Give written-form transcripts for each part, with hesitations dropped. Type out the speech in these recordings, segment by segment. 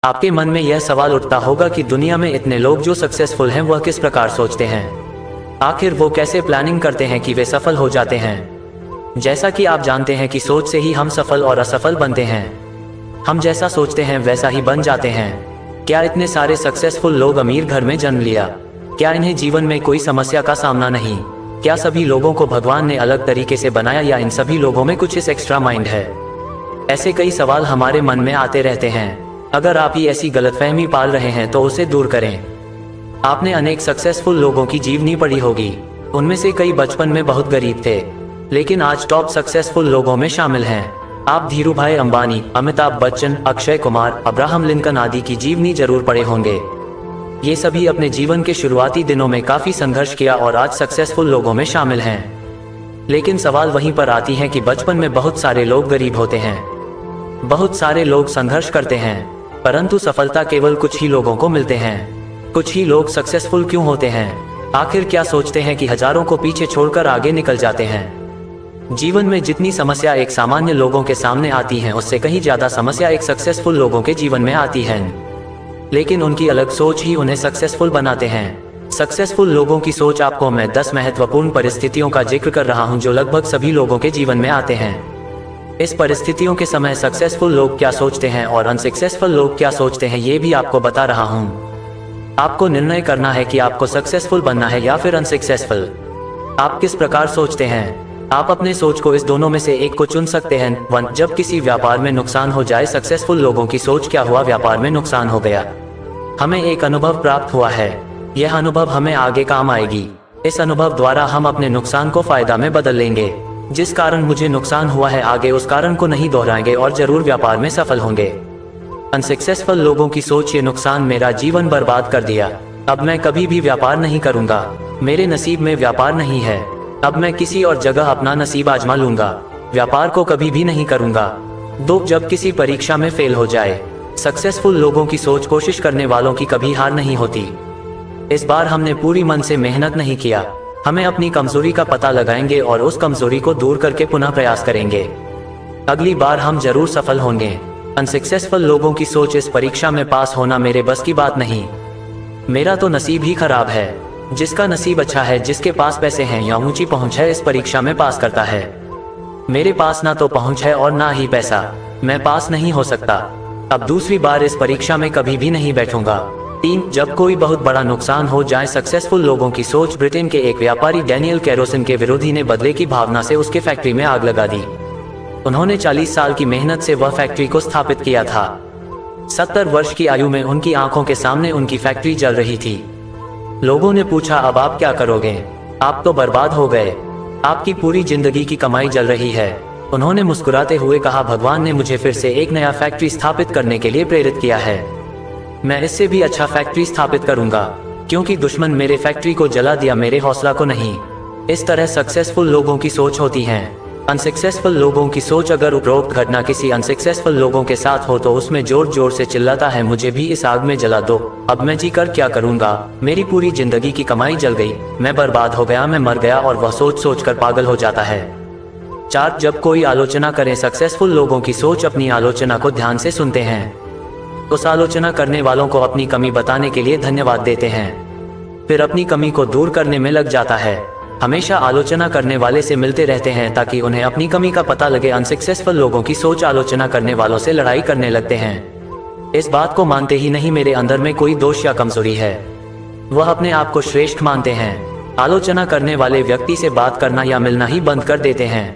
आपके मन में यह सवाल उठता होगा कि दुनिया में इतने लोग जो सक्सेसफुल हैं वह किस प्रकार सोचते हैं, आखिर वो कैसे प्लानिंग करते हैं कि वे सफल हो जाते हैं। जैसा कि आप जानते हैं कि सोच से ही हम सफल और असफल बनते हैं। हम जैसा सोचते हैं वैसा ही बन जाते हैं। क्या इतने सारे सक्सेसफुल लोग अमीर घर में जन्म लिया? क्या इन्हें जीवन में कोई समस्या का सामना नहीं? क्या सभी लोगों को भगवान ने अलग तरीके से बनाया या इन सभी लोगों में कुछ इस एक्स्ट्रा माइंड है? ऐसे कई सवाल हमारे मन में आते रहते हैं। अगर आप ही ऐसी गलतफहमी पाल रहे हैं तो उसे दूर करें। आपने अनेक सक्सेसफुल लोगों की जीवनी पढ़ी होगी। उनमें से कई बचपन में बहुत गरीब थे, लेकिन आज टॉप सक्सेसफुल लोगों में शामिल हैं। आप धीरूभाई अंबानी, अमिताभ बच्चन, अक्षय कुमार, अब्राहम लिंकन आदि की जीवनी जरूर पढ़े होंगे। ये सभी अपने जीवन के शुरुआती दिनों में काफी संघर्ष किया और आज सक्सेसफुल लोगों में शामिल हैं। लेकिन सवाल वहीं पर आती है कि बचपन में बहुत सारे लोग गरीब होते हैं, बहुत सारे लोग संघर्ष करते हैं, परंतु सफलता केवल कुछ ही लोगों को मिलते हैं। कुछ ही लोग सक्सेसफुल क्यों होते हैं? आखिर क्या सोचते हैं कि हजारों को पीछे छोड़कर आगे निकल जाते हैं? जीवन में जितनी समस्या एक सामान्य लोगों के सामने आती हैं, उससे कहीं ज्यादा समस्या एक सक्सेसफुल लोगों के जीवन में आती है। लेकिन उनकी अलग सोच ही उन्हें सक्सेसफुल बनाते हैं। सक्सेसफुल लोगों की सोच आपको मैं 10 महत्वपूर्ण परिस्थितियों का जिक्र कर रहा हूं जो लगभग सभी लोगों के जीवन में आते हैं। इस परिस्थितियों के समय सक्सेसफुल लोग क्या सोचते हैं और अनसक्सेसफुल लोग क्या सोचते हैं, ये भी आपको बता रहा हूं। आपको निर्णय करना है कि आपको सक्सेसफुल बनना है या फिर अनसक्सेसफुल। आप किस प्रकार सोचते हैं? आप अपने सोच को इस दोनों में से एक को चुन सकते हैं। 1. जब किसी व्यापार में नुकसान हो जाए। सक्सेसफुल लोगों की सोच क्या हुआ? व्यापार में नुकसान हो गया, हमें एक अनुभव प्राप्त हुआ है, यह अनुभव हमें आगे काम आएगी। इस अनुभव द्वारा हम अपने नुकसान को फायदा में बदल लेंगे। जिस कारण मुझे नुकसान हुआ है, आगे उस कारण को नहीं दोहराएंगे और जरूर व्यापार में सफल होंगे। अनसक्सेसफुल लोगों की सोच, ये नुकसान मेरा जीवन बर्बाद कर दिया, अब मैं कभी भी व्यापार नहीं करूंगा, मेरे नसीब में व्यापार नहीं है, अब मैं किसी और जगह अपना नसीब आजमा लूंगा, व्यापार को कभी भी नहीं करूंगा। 2. जब किसी परीक्षा में फेल हो जाए। सक्सेसफुल लोगों की सोच, कोशिश करने वालों की कभी हार नहीं होती। इस बार हमने पूरी मन से मेहनत नहीं किया, हमें अपनी कमजोरी का पता लगाएंगे और उस कमजोरी को दूर करके पुनः प्रयास करेंगे, अगली बार हम जरूर सफल होंगे। अनसक्सेसफुल लोगों की सोच, इस परीक्षा में पास होना मेरे बस की बात नहीं, मेरा तो नसीब ही खराब है। जिसका नसीब अच्छा है, जिसके पास पैसे हैं या ऊंची पहुंच है, इस परीक्षा में पास करता है। मेरे पास ना तो पहुंच है और ना ही पैसा, मैं पास नहीं हो सकता, अब दूसरी बार इस परीक्षा में कभी भी नहीं बैठूंगा। 3. जब कोई बहुत बड़ा नुकसान हो जाए। सक्सेसफुल लोगों की सोच, ब्रिटेन के एक व्यापारी डैनियल कैरोसिन के विरोधी ने बदले की भावना से उसके फैक्ट्री में आग लगा दी। उन्होंने 40 साल की मेहनत से वह फैक्ट्री को स्थापित किया था। 70 वर्ष की आयु में उनकी आंखों के सामने उनकी फैक्ट्री जल रही थी। लोगों ने पूछा, अब आप क्या करोगे? आप तो बर्बाद हो गए, आपकी पूरी जिंदगी की कमाई जल रही है। उन्होंने मुस्कुराते हुए कहा, भगवान ने मुझे फिर से एक नया फैक्ट्री स्थापित करने के लिए प्रेरित किया है, मैं इससे भी अच्छा फैक्ट्री स्थापित करूंगा, क्योंकि दुश्मन मेरे फैक्ट्री को जला दिया, मेरे हौसला को नहीं। इस तरह सक्सेसफुल लोगों की सोच होती है। अनसक्सेसफुल लोगों की सोच, अगर उपरोक्त घटना किसी अनसक्सेसफुल लोगों के साथ हो तो उसमें जोर जोर से चिल्लाता है, मुझे भी इस आग में जला दो, अब मैं जी कर क्या करूंगा, मेरी पूरी जिंदगी की कमाई जल गई, मैं बर्बाद हो गया, मैं मर गया, और वह सोच सोच कर पागल हो जाता है। 4. जब कोई आलोचना करे। सक्सेसफुल लोगों की सोच, अपनी आलोचना को ध्यान से सुनते हैं, उस आलोचना करने वालों को अपनी कमी बताने के लिए धन्यवाद देते हैं, फिर अपनी कमी को दूर करने में लग जाता है। हमेशा आलोचना करने वाले से मिलते रहते हैं ताकि उन्हें अपनी कमी का पता लगे। अनसक्सेसफुल लोगों की सोच, आलोचना करने वालों से लड़ाई करने लगते हैं, इस बात को मानते ही नहीं मेरे अंदर में कोई दोष या कमजोरी है, वह अपने आप को श्रेष्ठ मानते हैं। आलोचना करने वाले व्यक्ति से बात करना या मिलना ही बंद कर देते हैं।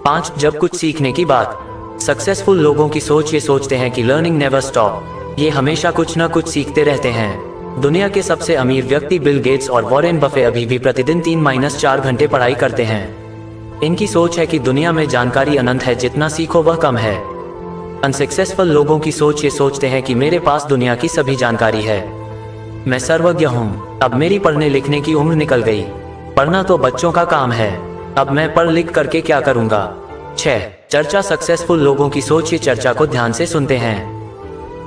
5. जब कुछ सीखने की बात। सक्सेसफुल लोगों की सोच, ये सोचते हैं कि लर्निंग नेवर स्टॉप, ये हमेशा कुछ न कुछ सीखते रहते हैं। दुनिया के सबसे अमीर व्यक्ति बिल गेट्स और वॉरेन बफे अभी भी प्रतिदिन 3-4 घंटे पढ़ाई करते हैं। इनकी सोच है कि दुनिया में जानकारी अनंत है, जितना सीखो वह कम है। अनसक्सेसफुल लोगों की सोच, ये सोचते हैं कि मेरे पास दुनिया की सभी जानकारी है, मैं सर्वज्ञ हूँ, अब मेरी पढ़ने लिखने की उम्र निकल गई, पढ़ना तो बच्चों का काम है, अब मैं पढ़ लिख करके क्या करूँगा। 6. चर्चा। सक्सेसफुल लोगों की सोच, ये चर्चा को ध्यान से सुनते हैं,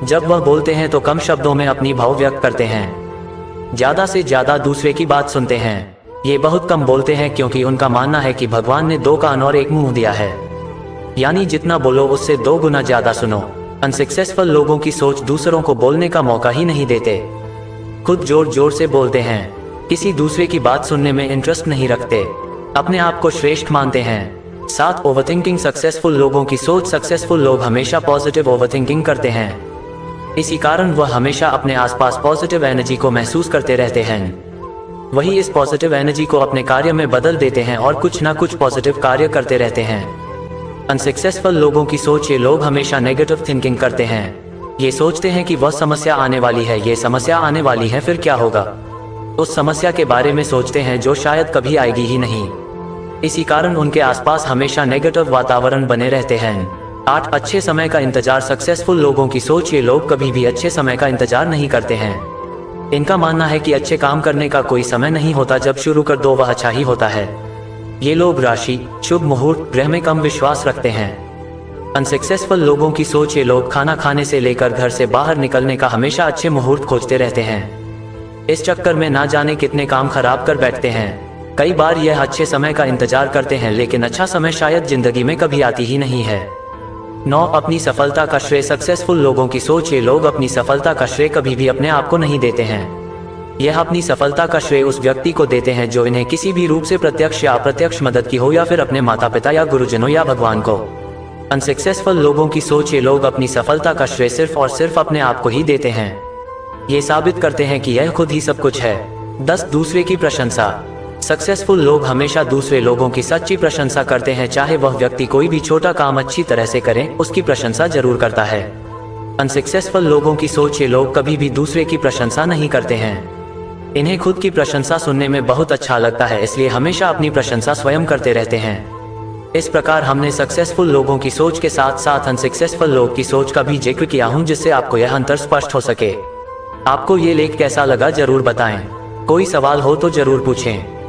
जब वह बोलते हैं तो कम शब्दों में अपनी भाव व्यक्त करते हैं, ज्यादा से ज्यादा दूसरे की बात सुनते हैं। ये बहुत कम बोलते हैं क्योंकि उनका मानना है कि भगवान ने 2 कान और 1 मुंह दिया है, यानी जितना बोलो उससे 2 गुना ज्यादा सुनो। अनसक्सेसफुल लोगों की सोच दूसरों को बोलने का मौका ही नहीं देते, खुद जोर जोर से बोलते हैं, किसी दूसरे की बात सुनने में इंटरेस्ट नहीं रखते, अपने आप को श्रेष्ठ मानते हैं। 7 ओवरथिंकिंग सक्सेसफुल लोगों की सोच। सक्सेसफुल लोग हमेशा पॉजिटिव ओवरथिंकिंग करते हैं, इसी कारण वह हमेशा अपने आसपास पॉजिटिव एनर्जी को महसूस करते रहते हैं। वही इस पॉजिटिव एनर्जी को अपने कार्य में बदल देते हैं और कुछ ना कुछ पॉजिटिव कार्य करते रहते हैं। अनसक्सेसफुल लोगों की सोच। ये लोग हमेशा नेगेटिव थिंकिंग करते हैं, ये सोचते हैं कि वह समस्या आने वाली है, ये समस्या आने वाली है, फिर क्या होगा, उस समस्या के बारे में सोचते हैं जो शायद कभी आएगी ही नहीं। इसी कारण उनके आसपास हमेशा नेगेटिव वातावरण बने रहते हैं। 8 अच्छे समय का इंतजार। सक्सेसफुल लोगों की सोच। ये लोग कभी भी अच्छे समय का इंतजार नहीं करते हैं, इनका मानना है कि अच्छे काम करने का कोई समय नहीं होता, जब शुरू कर दो वह अच्छा ही होता है। ये लोग राशि, शुभ मुहूर्त, ग्रह में कम विश्वास रखते हैं। अनसक्सेसफुल लोगों की सोच। ये लोग खाना खाने से लेकर घर से बाहर निकलने का हमेशा अच्छे मुहूर्त खोजते रहते हैं, इस चक्कर में ना जाने कितने काम खराब कर बैठते हैं। कई बार यह अच्छे समय का इंतजार करते हैं, लेकिन अच्छा समय शायद जिंदगी में कभी आती ही नहीं है। 9 अपनी सफलता का श्रेय। सक्सेसफुल लोगों की सोच। ये लोग अपनी सफलता का श्रेय कभी भी अपने आप को नहीं देते हैं, यह अपनी सफलता का श्रेय उस व्यक्ति को देते हैं जो इन्हें किसी भी रूप से प्रत्यक्ष या अप्रत्यक्ष मदद की हो, या फिर अपने माता पिता या गुरुजनों या भगवान को। अनसक्सेसफुल लोगों की सोच। ये लोग अपनी सफलता का श्रेय सिर्फ और सिर्फ अपने आप को ही देते हैं, ये साबित करते हैं कि यह खुद ही सब कुछ है। 10 दूसरे की प्रशंसा। सक्सेसफुल लोग हमेशा दूसरे लोगों की सच्ची प्रशंसा करते हैं, चाहे वह व्यक्ति कोई भी छोटा काम अच्छी तरह से करे, उसकी प्रशंसा जरूर करता है। अनसक्सेसफुल लोगों की सोच। ये लोग कभी भी दूसरे की प्रशंसा नहीं करते हैं, इन्हें खुद की प्रशंसा सुनने में बहुत अच्छा लगता है, इसलिए हमेशा अपनी प्रशंसा स्वयं करते रहते हैं। इस प्रकार हमने सक्सेसफुल लोगों की सोच के साथ साथ अनसक्सेसफुल लोग की सोच का भी जिक्र किया हूं, जिससे आपको यह अंतर स्पष्ट हो सके। आपको ये लेख कैसा लगा जरूर बताएं, कोई सवाल हो तो जरूर पूछें।